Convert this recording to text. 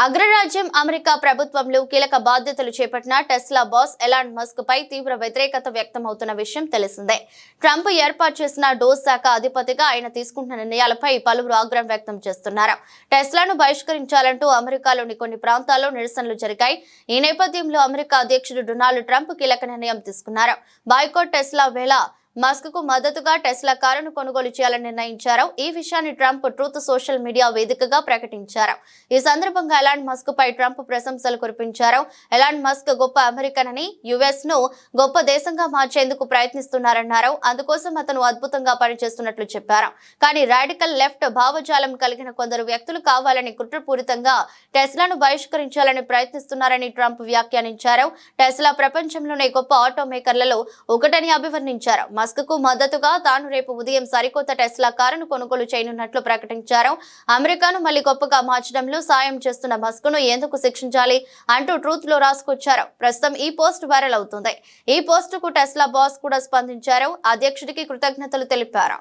అగ్రరాజ్యం అమెరికా ప్రభుత్వంలో కీలక బాధ్యతలు చేపట్టిన టెస్లా బాస్ ఎలాన్ మస్క్ పై తీవ్ర వ్యతిరేకత వ్యక్తమవుతున్న విషయం తెలిసిందే. ట్రంప్ ఏర్పాటు చేసిన డోస్ శాఖ అధిపతిగా ఆయన తీసుకుంటున్న నిర్ణయాలపై పలువురు ఆగ్రహం వ్యక్తం చేస్తున్నారు. టెస్లాను బహిష్కరించాలంటూ అమెరికాలోని కొన్ని ప్రాంతాల్లో నిరసనలు జరిగాయి. ఈ నేపథ్యంలో అమెరికా అధ్యక్షుడు డొనాల్డ్ ట్రంప్ కీలక నిర్ణయం తీసుకున్నారు. బాయ్కాట్ టెస్లా వేళ మస్క్ కు మద్దతుగా టెస్లా కారును కొనుగోలు చేయాలని నిర్ణయించారు. ఈ విషయాన్ని ట్రంప్ ట్రూత్ సోషల్ మీడియా వేదికగా ప్రకటించారు. ఈ సందర్భంగా ఎలాన్ మస్క్ పై ట్రంప్ ప్రశంసలు కురిపించారు. ఎలాన్ మస్క్ గొప్ప అమెరికన్ అని, యుఎస్ ను గొప్ప దేశంగా మార్చేందుకు ప్రయత్నిస్తున్నారన్నారు. అందుకోసం అతను అద్భుతంగా పనిచేస్తున్నట్లు చెప్పారు. కానీ రాడికల్ లెఫ్ట్ భావజాలం కలిగిన కొందరు వ్యక్తులు కావాలని కుట్రపూరితంగా టెస్లాను బహిష్కరించాలని ప్రయత్నిస్తున్నారని ట్రంప్ వ్యాఖ్యానించారు. టెస్లా ప్రపంచంలోనే గొప్ప ఆటోమేకర్లలో ఒకటని అభివర్ణించారు. మస్క్ కు మద్దతుగా తాను రేపు ఉదయం సరికొత్త టెస్లా కారును కొనుగోలు చేయనున్నట్లు ప్రకటించారు. అమెరికాను మళ్లీ గొప్పగా మార్చడంలో సాయం చేస్తున్న మస్క్ ను ఎందుకు శిక్షించాలి అంటూ ట్రూత్ లో రాసుకొచ్చారు. ప్రస్తుతం ఈ పోస్ట్ వైరల్ అవుతుంది. ఈ పోస్ట్ కు టెస్లా బాస్ కూడా స్పందించారు. అధ్యక్షుడికి కృతజ్ఞతలు తెలిపారు.